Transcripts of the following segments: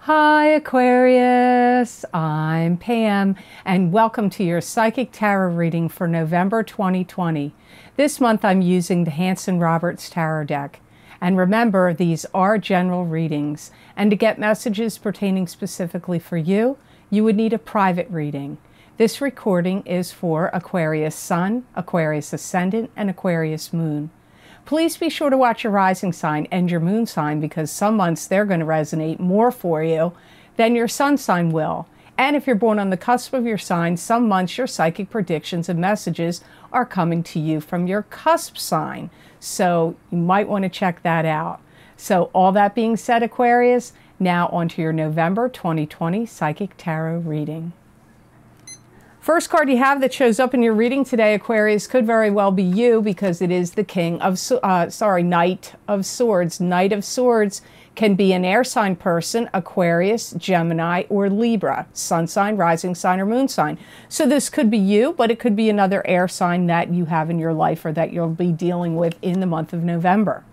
Hi Aquarius, I'm Pam and welcome to your Psychic Tarot reading for November 2020. This month I'm using the Hanson-Roberts Tarot deck. And remember, these are general readings, and to get messages pertaining specifically for you, you would need a private reading. This recording is for Aquarius Sun, Aquarius Ascendant, and Aquarius Moon. Please be sure to watch your rising sign and your moon sign because some months they're going to resonate more for you than your sun sign will. And if you're born on the cusp of your sign, some months your psychic predictions and messages are coming to you from your cusp sign. So you might want to check that out. So all that being said, Aquarius, now onto your November 2020 Psychic Tarot reading. First card you have that shows up in your reading today, Aquarius, could very well be you because it is the Knight of Swords. Knight of Swords can be an air sign person, Aquarius, Gemini, or Libra, sun sign, rising sign, or moon sign. So this could be you, but it could be another air sign that you have in your life or that you'll be dealing with in the month of November.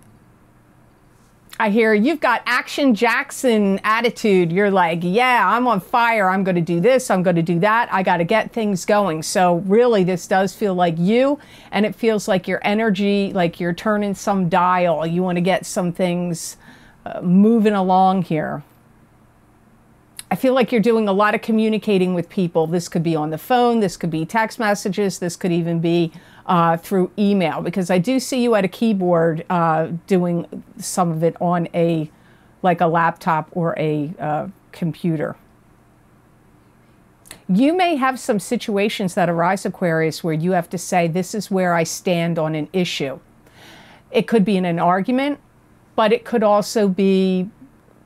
I hear you've got Action Jackson attitude. You're like, yeah, I'm on fire. I'm going to do this. I'm going to do that. I got to get things going. So really, this does feel like you, and it feels like your energy, like you're turning some dial. You want to get some things moving along here. I feel like you're doing a lot of communicating with people. This could be on the phone. This could be text messages. This could even be through email, because I do see you at a keyboard doing some of it on a laptop or a computer. You may have some situations that arise, Aquarius, where you have to say, this is where I stand on an issue. It could be in an argument, but it could also be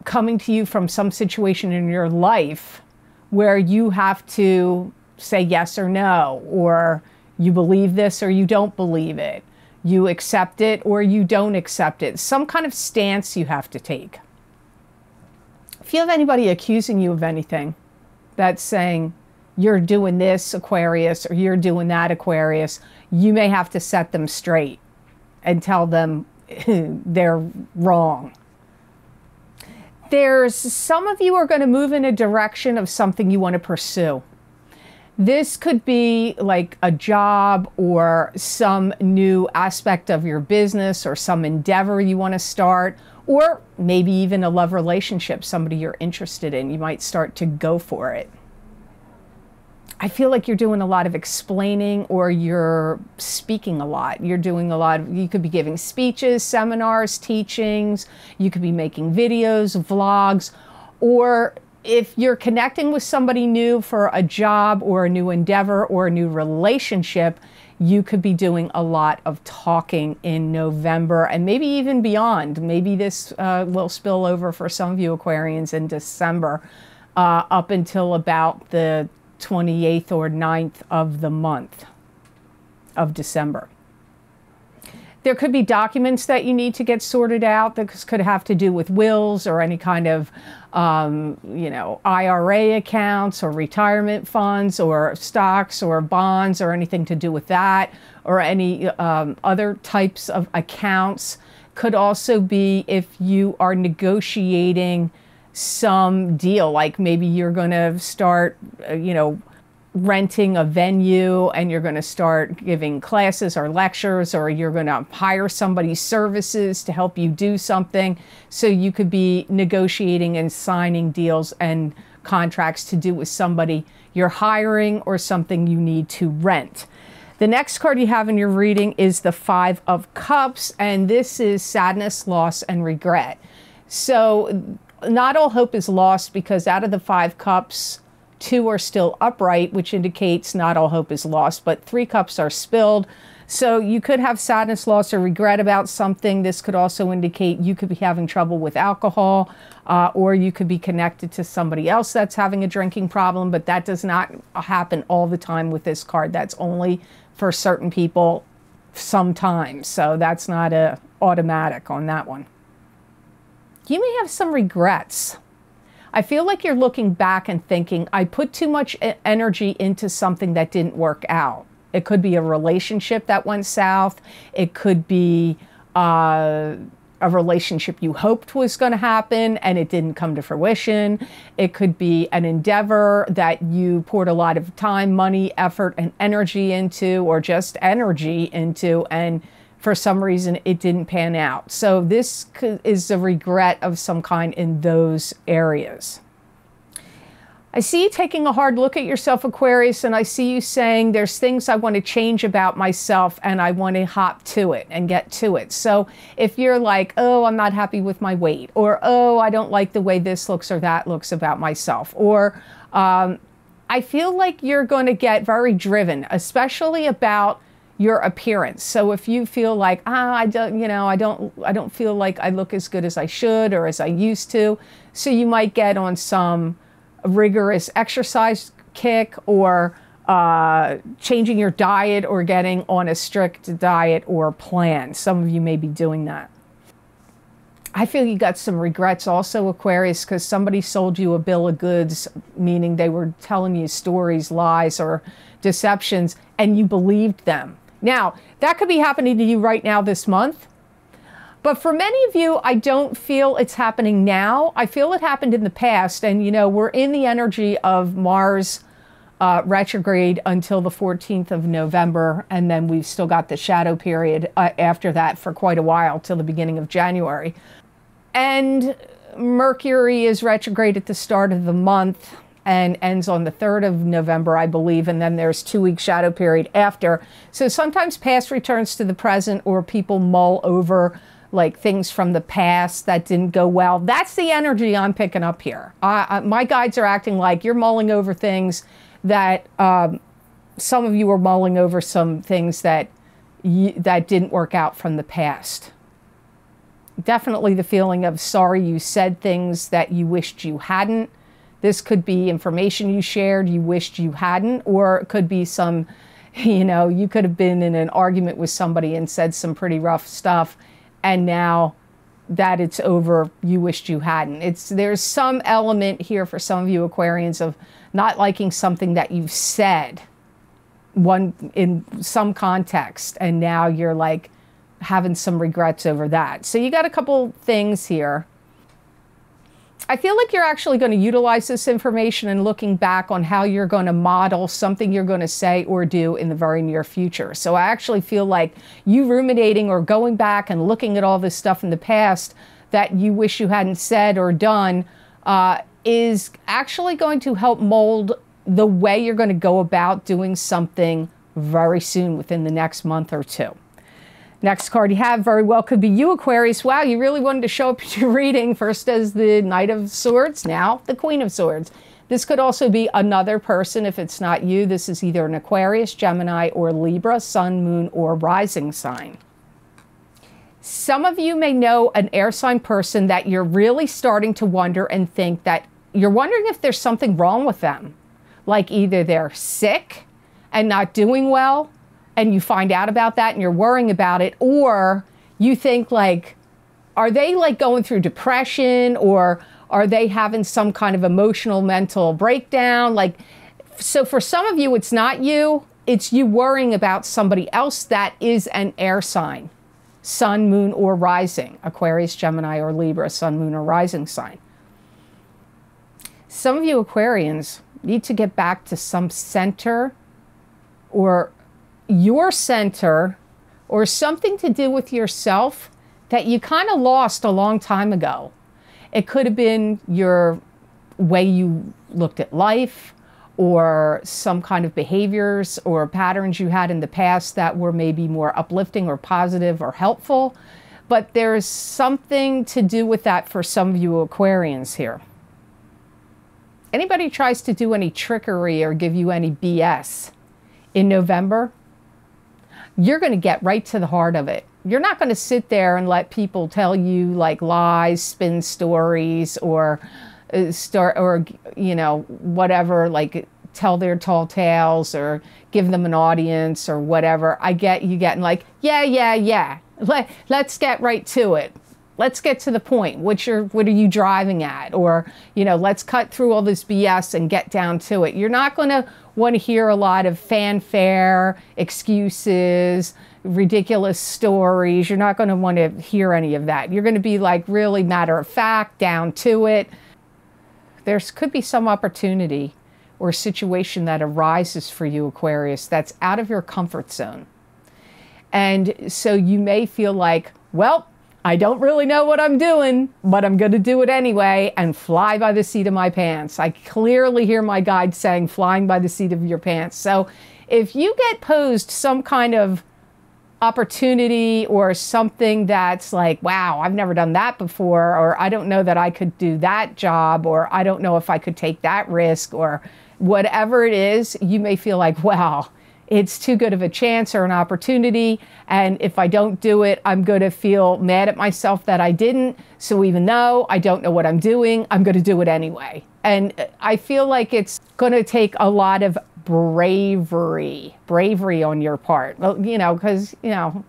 coming to you from some situation in your life where you have to say yes or no, or you believe this or you don't believe it. You accept it or you don't accept it. Some kind of stance you have to take. If you have anybody accusing you of anything, that's saying you're doing this, Aquarius, or you're doing that, Aquarius, you may have to set them straight and tell them they're wrong. There's some of you are going to move in a direction of something you want to pursue. This could be like a job or some new aspect of your business or some endeavor you want to start, or maybe even a love relationship, somebody you're interested in. You might start to go for it. I feel like you're doing a lot of explaining, or you're speaking a lot. You're doing a lot of, you could be giving speeches, seminars, teachings. You could be making videos, vlogs, or if you're connecting with somebody new for a job or a new endeavor or a new relationship, you could be doing a lot of talking in November and maybe even beyond. Maybe this will spill over for some of you Aquarians in December up until about the 28th or 9th of the month of December. There could be documents that you need to get sorted out that could have to do with wills or any kind of, IRA accounts or retirement funds or stocks or bonds or anything to do with that, or any other types of accounts. Could also be if you are negotiating some deal, like maybe you're going to start, renting a venue and you're going to start giving classes or lectures, or you're going to hire somebody's services to help you do something. So you could be negotiating and signing deals and contracts to do with somebody you're hiring or something you need to rent. The next card you have in your reading is the Five of Cups, and this is sadness, loss, and regret. So not all hope is lost, because out of the Five Cups, 2 are still upright, which indicates not all hope is lost, but 3 cups are spilled. So you could have sadness, loss, or regret about something. This could also indicate you could be having trouble with alcohol, or you could be connected to somebody else that's having a drinking problem, but that does not happen all the time with this card. That's only for certain people sometimes. So that's not automatic on that one. You may have some regrets. I feel like you're looking back and thinking, I put too much energy into something that didn't work out. It could be a relationship that went south. It could be a relationship you hoped was going to happen and it didn't come to fruition. It could be an endeavor that you poured a lot of time, money, effort, and energy into, or just energy into, and for some reason it didn't pan out. So this is a regret of some kind in those areas. I see you taking a hard look at yourself, Aquarius, and I see you saying there's things I want to change about myself and I want to hop to it and get to it. So if you're like, oh, I'm not happy with my weight, or oh, I don't like the way this looks or that looks about myself, or I feel like you're going to get very driven, especially about your appearance. So if you feel like, I don't feel like I look as good as I should or as I used to, so you might get on some rigorous exercise kick, or changing your diet, or getting on a strict diet or plan. Some of you may be doing that. I feel you got some regrets also, Aquarius, because somebody sold you a bill of goods, meaning they were telling you stories, lies, or deceptions, and you believed them. Now, that could be happening to you right now this month. But for many of you, I don't feel it's happening now. I feel it happened in the past. And, we're in the energy of Mars retrograde until the 14th of November. And then we've still got the shadow period after that for quite a while, till the beginning of January. And Mercury is retrograde at the start of the month and ends on the 3rd of November, I believe. And then there's 2-week shadow period after. So sometimes past returns to the present, or people mull over like things from the past that didn't go well. That's the energy I'm picking up here. My guides are acting like you're mulling over things that some of you are mulling over some things that didn't work out from the past. Definitely the feeling of sorry you said things that you wished you hadn't. This could be information you shared you wished you hadn't, or it could be some, you could have been in an argument with somebody and said some pretty rough stuff, and now that it's over, you wished you hadn't. There's some element here for some of you Aquarians of not liking something that you've said in some context, and now you're like having some regrets over that. So you got a couple things here. I feel like you're actually going to utilize this information and looking back on how you're going to model something you're going to say or do in the very near future. So I actually feel like you ruminating or going back and looking at all this stuff in the past that you wish you hadn't said or done is actually going to help mold the way you're going to go about doing something very soon, within the next month or two. Next card you have very well could be you, Aquarius. Wow, you really wanted to show up at your reading, first as the Knight of Swords, now the Queen of Swords. This could also be another person if it's not you. This is either an Aquarius, Gemini, or Libra, Sun, Moon, or Rising sign. Some of you may know an air sign person that you're really starting to wonder and think that you're wondering if there's something wrong with them. Like either they're sick and not doing well, and you find out about that and you're worrying about it, or you think like, are they like going through depression, or are they having some kind of emotional, mental breakdown? Like, so for some of you, it's not you, it's you worrying about somebody else that is an air sign, Sun, Moon, or Rising, Aquarius, Gemini, or Libra, Sun, Moon, or Rising sign. Some of you Aquarians need to get back to some center, or your center, or something to do with yourself that you kind of lost a long time ago. It could have been your way you looked at life, or some kind of behaviors or patterns you had in the past that were maybe more uplifting or positive or helpful. But there's something to do with that for some of you Aquarians here. Anybody tries to do any trickery or give you any BS in November, you're going to get right to the heart of it. You're not going to sit there and let people tell you like lies, spin stories, or whatever, like tell their tall tales or give them an audience or whatever. I get you getting like, yeah. Let's get right to it. Let's get to the point. What are you driving at? Or, you know, let's cut through all this BS and get down to it. You're not going to want to hear a lot of fanfare, excuses, ridiculous stories. You're not going to want to hear any of that. You're going to be like really matter of fact, down to it. There could be some opportunity or situation that arises for you, Aquarius, that's out of your comfort zone. And so you may feel like, well, I don't really know what I'm doing, but I'm going to do it anyway and fly by the seat of my pants. I clearly hear my guide saying flying by the seat of your pants. So if you get posed some kind of opportunity or something that's like, wow, I've never done that before, or I don't know that I could do that job, or I don't know if I could take that risk, or whatever it is, you may feel like, wow, it's too good of a chance or an opportunity, and if I don't do it, I'm going to feel mad at myself that I didn't. So even though I don't know what I'm doing, I'm going to do it anyway. And I feel like it's going to take a lot of bravery on your part. Well, you know, because, you know,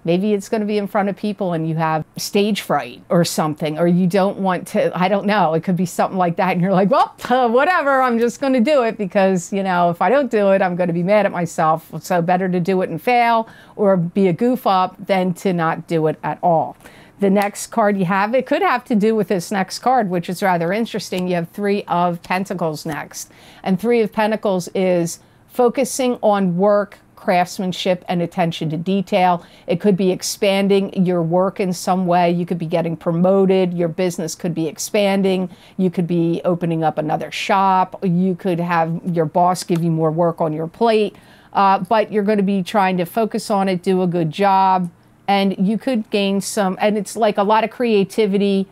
maybe it's going to be in front of people and you have stage fright or something, or you don't want to, I don't know, it could be something like that. And you're like, well, whatever, I'm just going to do it because, you know, if I don't do it, I'm going to be mad at myself. So better to do it and fail or be a goof up than to not do it at all. The next card you have, it could have to do with this next card, which is rather interesting. You have Three of Pentacles next. And Three of Pentacles is focusing on work, craftsmanship, and attention to detail. It could be expanding your work in some way. You could be getting promoted. Your business could be expanding. You could be opening up another shop. You could have your boss give you more work on your plate. But you're going to be trying to focus on it, do a good job, and you could gain some, and it's like a lot of creativity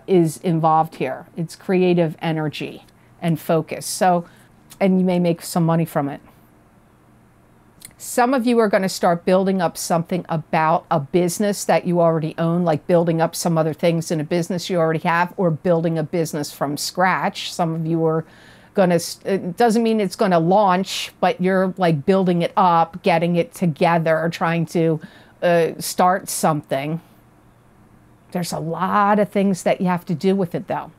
is involved here. It's creative energy and focus. So, and you may make some money from it. Some of you are going to start building up something about a business that you already own, like building up some other things in a business you already have, or building a business from scratch. Some of you are going to, it doesn't mean it's going to launch, but you're like building it up, getting it together, trying to start something. There's a lot of things that you have to do with it though.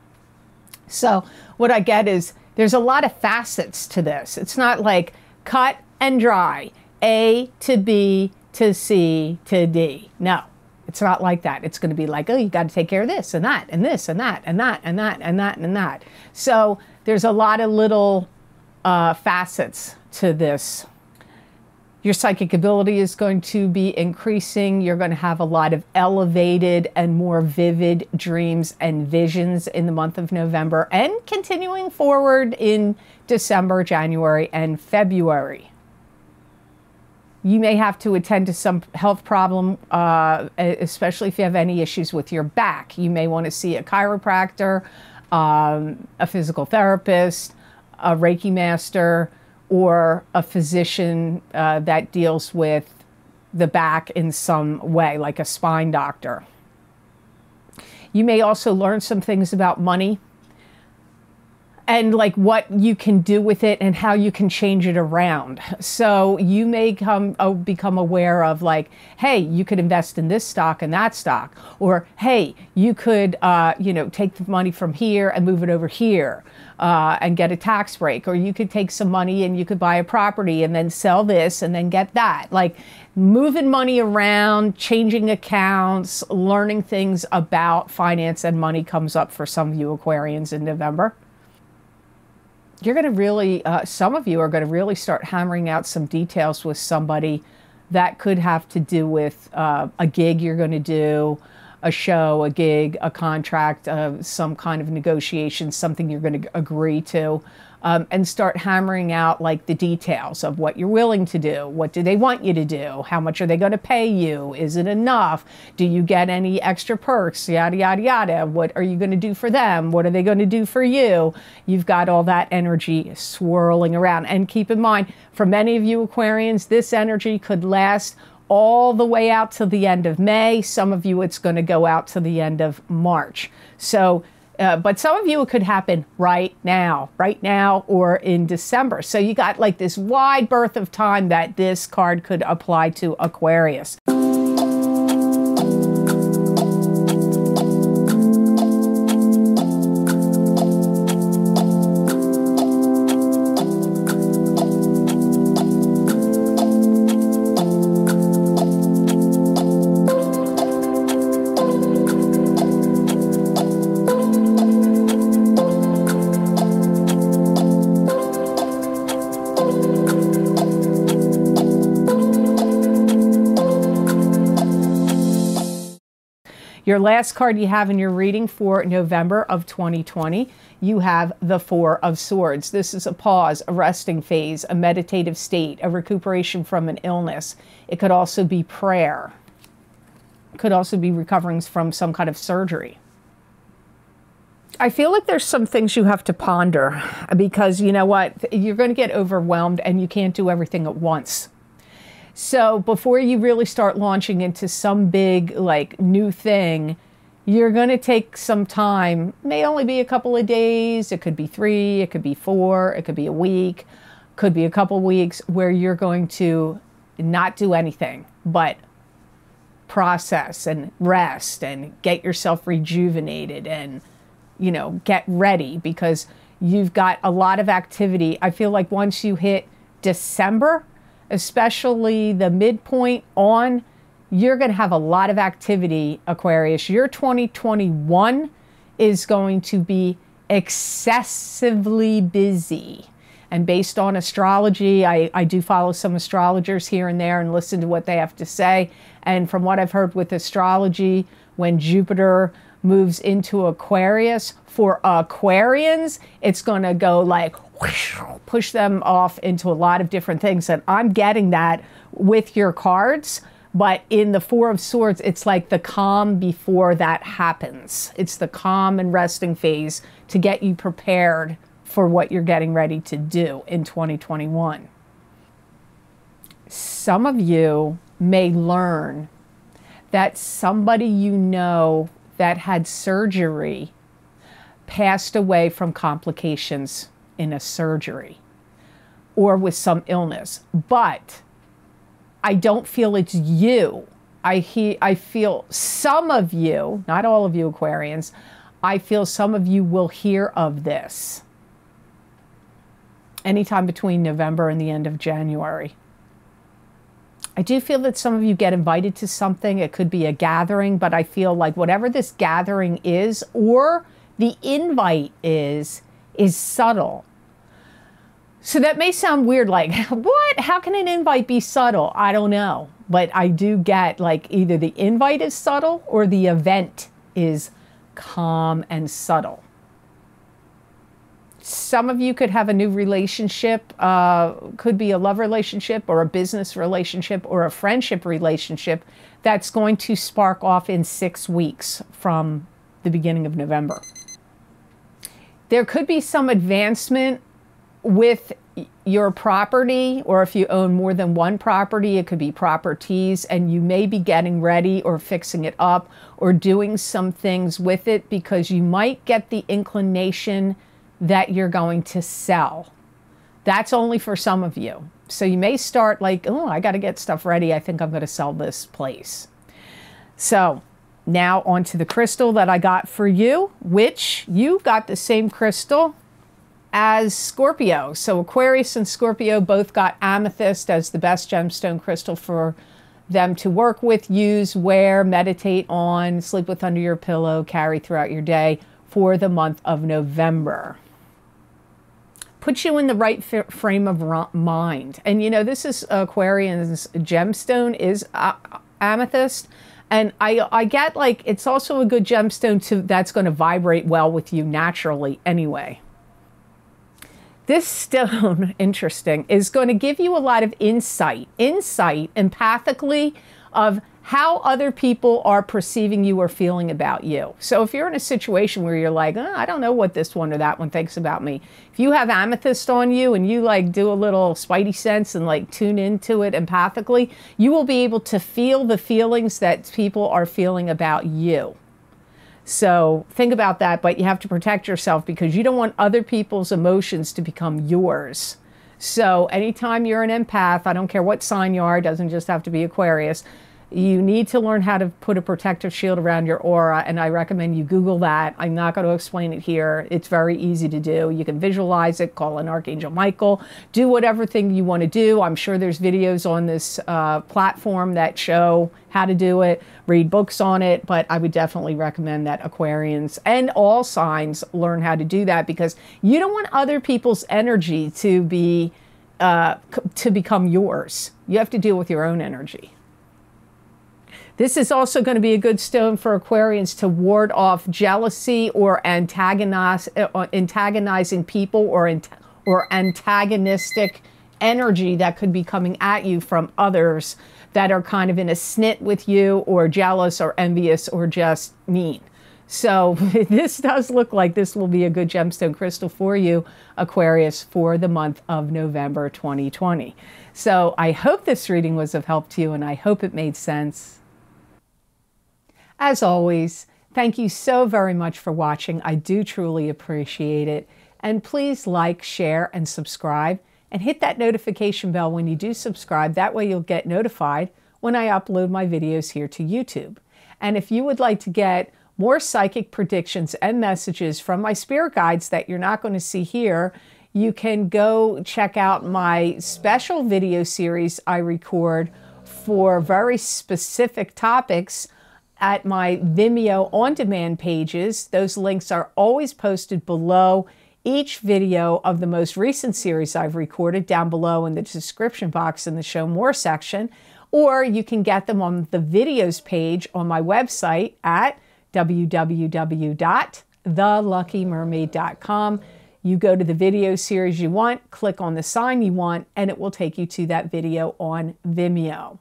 So what I get is there's a lot of facets to this. It's not like cut and dry. A to B to C to D. No, it's not like that. It's going to be like, oh, you got to take care of this and that and this and that and that and that and that and that. So there's a lot of little facets to this. Your psychic ability is going to be increasing. You're going to have a lot of elevated and more vivid dreams and visions in the month of November and continuing forward in December, January, and February. You may have to attend to some health problem, especially if you have any issues with your back. You may want to see a chiropractor, a physical therapist, a Reiki master, or a physician that deals with the back in some way, like a spine doctor. You may also learn some things about money and like what you can do with it and how you can change it around. So you may become aware of like, hey, you could invest in this stock and that stock, or hey, you could you know, take the money from here and move it over here and get a tax break, or you could take some money and you could buy a property and then sell this and then get that. Like moving money around, changing accounts, learning things about finance and money comes up for some of you Aquarians in November. You're going to really, some of you are going to really start hammering out some details with somebody that could have to do with a gig you're going to do, a show, a gig, a contract, some kind of negotiation, something you're going to agree to, and start hammering out like the details of what you're willing to do. What do they want you to do? How much are they going to pay you? Is it enough? Do you get any extra perks? Yada, yada, yada. What are you going to do for them? What are they going to do for you? You've got all that energy swirling around. And keep in mind, for many of you Aquarians, this energy could last all the way out to the end of May. Some of you, it's going to go out to the end of March. So, but some of you, it could happen right now, or in December. So you got like this wide berth of time that this card could apply to Aquarius. Your last card you have in your reading for November of 2020, you have the Four of Swords. This is a pause, a resting phase, a meditative state, a recuperation from an illness. It could also be prayer. It could also be recovering from some kind of surgery. I feel like there's some things you have to ponder because you know what? You're going to get overwhelmed and you can't do everything at once. So before you really start launching into some big like new thing, you're going to take some time. It may only be a couple of days. It could be 3, it could be 4, it could be a week, could be a couple weeks where you're going to not do anything but process and rest and get yourself rejuvenated and, you know, get ready because you've got a lot of activity. I feel like once you hit December, especially the midpoint on, you're going to have a lot of activity, Aquarius. Your 2021 is going to be excessively busy. And based on astrology, I do follow some astrologers here and there and listen to what they have to say. And from what I've heard with astrology, when Jupiter moves into Aquarius, for Aquarians, it's going to go like whoosh, push them off into a lot of different things. And I'm getting that with your cards. But in the Four of Swords, it's like the calm before that happens. It's the calm and resting phase to get you prepared for what you're getting ready to do in 2021. Some of you may learn that somebody you know that had surgery passed away from complications in a surgery or with some illness. But I don't feel it's you. I feel some of you, not all of you Aquarians, I feel some of you will hear of this anytime between November and the end of January. I do feel that some of you get invited to something. It could be a gathering, but I feel like whatever this gathering is or the invite is subtle. So that may sound weird, like, what? How can an invite be subtle? I don't know. But I do get like either the invite is subtle or the event is calm and subtle. Some of you could have a new relationship, could be a love relationship or a business relationship or a friendship relationship that's going to spark off in 6 weeks from the beginning of November. There could be some advancement with your property, or if you own more than one property, it could be properties, and you may be getting ready or fixing it up or doing some things with it because you might get the inclination that you're going to sell. That's only for some of you. So you may start like, oh, I got to get stuff ready. I think I'm going to sell this place. So now onto the crystal that I got for you, which you got the same crystal as Scorpio. So Aquarius and Scorpio both got amethyst as the best gemstone crystal for them to work with, use, wear, meditate on, sleep with under your pillow, carry throughout your day for the month of November. Put you in the right frame of mind. And you know, this is Aquarian's gemstone is amethyst. And I get like, it's also a good gemstone that's going to vibrate well with you naturally anyway. This stone, interesting, is going to give you a lot of insight empathically of how other people are perceiving you or feeling about you. So if you're in a situation where you're like, oh, I don't know what this one or that one thinks about me. If you have amethyst on you and you like do a little spidey sense and like tune into it empathically, you will be able to feel the feelings that people are feeling about you. So think about that, but you have to protect yourself because you don't want other people's emotions to become yours. So anytime you're an empath, I don't care what sign you are, it doesn't just have to be Aquarius, you need to learn how to put a protective shield around your aura, and I recommend you Google that. I'm not going to explain it here. It's very easy to do. You can visualize it, call an Archangel Michael, do whatever thing you want to do. I'm sure there's videos on this platform that show how to do it, read books on it, but I would definitely recommend that Aquarians and all signs learn how to do that because you don't want other people's energy to become yours. You have to deal with your own energy. This is also going to be a good stone for Aquarians to ward off jealousy or antagonizing people or antagonistic energy that could be coming at you from others that are kind of in a snit with you or jealous or envious or just mean. So this does look like this will be a good gemstone crystal for you, Aquarius, for the month of November 2020. So I hope this reading was of help to you, and I hope it made sense. As always, thank you so very much for watching. I do truly appreciate it. And please like, share, and subscribe, and hit that notification bell when you do subscribe. That way you'll get notified when I upload my videos here to YouTube. And if you would like to get more psychic predictions and messages from my spirit guides that you're not going to see here, you can go check out my special video series I record for very specific topics at my Vimeo on-demand pages. Those links are always posted below each video of the most recent series I've recorded, down below in the description box in the Show More section, or you can get them on the videos page on my website at www.theluckymermaid.com. You go to the video series you want, click on the sign you want, and it will take you to that video on Vimeo.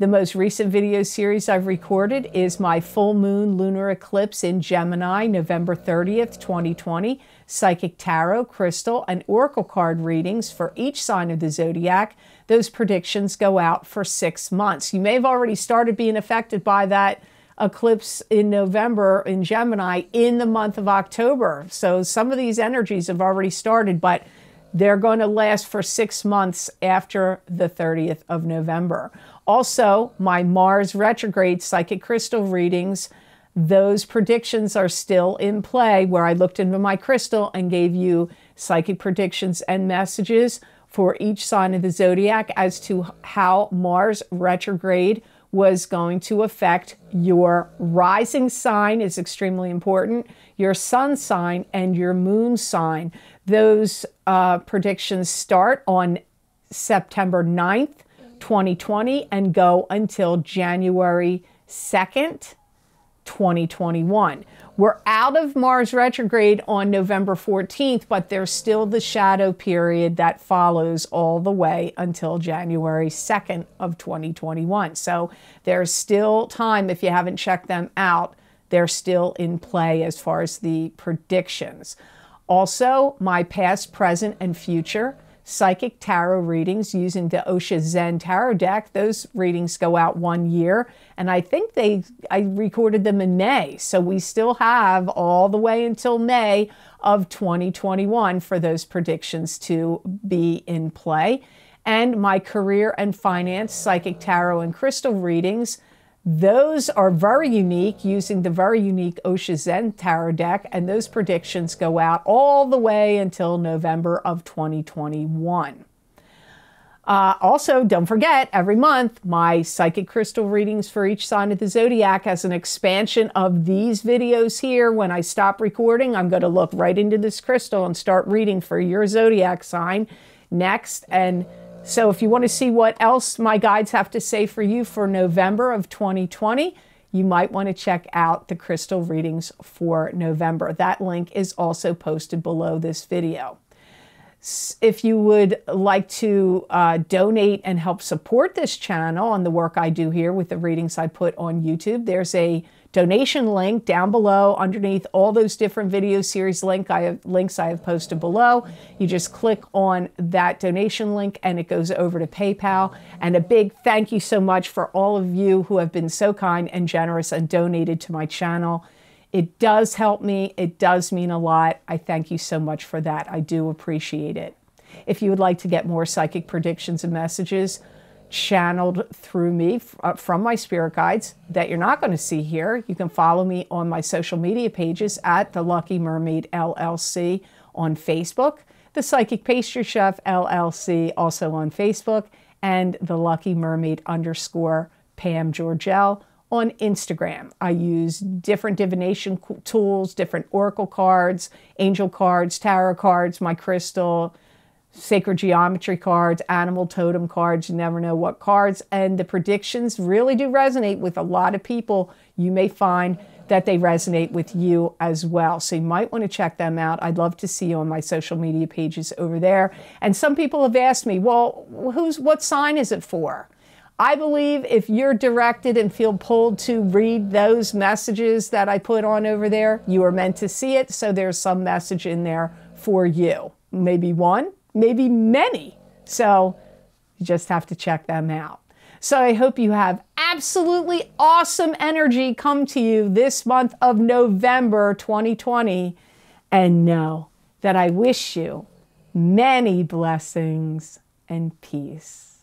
The most recent video series I've recorded is my full moon lunar eclipse in Gemini, November 30th, 2020, psychic tarot, crystal, and oracle card readings for each sign of the zodiac. Those predictions go out for 6 months. You may have already started being affected by that eclipse in November in Gemini in the month of October. So some of these energies have already started, but they're going to last for 6 months after the 30th of November. Also, my Mars retrograde psychic crystal readings, those predictions are still in play, where I looked into my crystal and gave you psychic predictions and messages for each sign of the zodiac as to how Mars retrograde was going to affect your rising sign is extremely important, your sun sign, and your moon sign. Those predictions start on September 9th, 2020 and go until January 2nd, 2021. We're out of Mars retrograde on November 14th, but there's still the shadow period that follows all the way until January 2nd of 2021. So there's still time. If you haven't checked them out, they're still in play as far as the predictions. Also, my past, present, and future psychic tarot readings using the Osha Zen Tarot deck. Those readings go out 1 year, and I think I recorded them in May. So we still have all the way until May of 2021 for those predictions to be in play. And my career and finance psychic tarot and crystal readings, those are very unique, using the very unique Osha Zen Tarot deck, and those predictions go out all the way until November of 2021. Also, don't forget, every month, my psychic crystal readings for each sign of the zodiac as an expansion of these videos here. When I stop recording, I'm going to look right into this crystal and start reading for your zodiac sign next. And so if you want to see what else my guides have to say for you for November of 2020, you might want to check out the crystal readings for November. That link is also posted below this video. If you would like to donate and help support this channel and the work I do here with the readings I put on YouTube, there's a donation link down below underneath all those different video series links I have posted below. You just click on that donation link and it goes over to PayPal. And a big thank you so much for all of you who have been so kind and generous and donated to my channel. It does help me. It does mean a lot. I thank you so much for that. I do appreciate it. If you would like to get more psychic predictions and messages channeled through me from my spirit guides that you're not going to see here, you can follow me on my social media pages at The Lucky Mermaid LLC on Facebook, The Psychic Pastry Chef LLC also on Facebook, and The Lucky Mermaid _ Pam Georgel on Instagram. I use different divination tools, different oracle cards, angel cards, tarot cards, my crystal, sacred geometry cards, animal totem cards. You never know what cards. And the predictions really do resonate with a lot of people. You may find that they resonate with you as well. So you might want to check them out. I'd love to see you on my social media pages over there. And some people have asked me, well, what sign is it for? I believe if you're directed and feel pulled to read those messages that I put on over there, you are meant to see it. So there's some message in there for you. Maybe one, maybe many. So you just have to check them out. So I hope you have absolutely awesome energy come to you this month of November 2020. And know that I wish you many blessings and peace.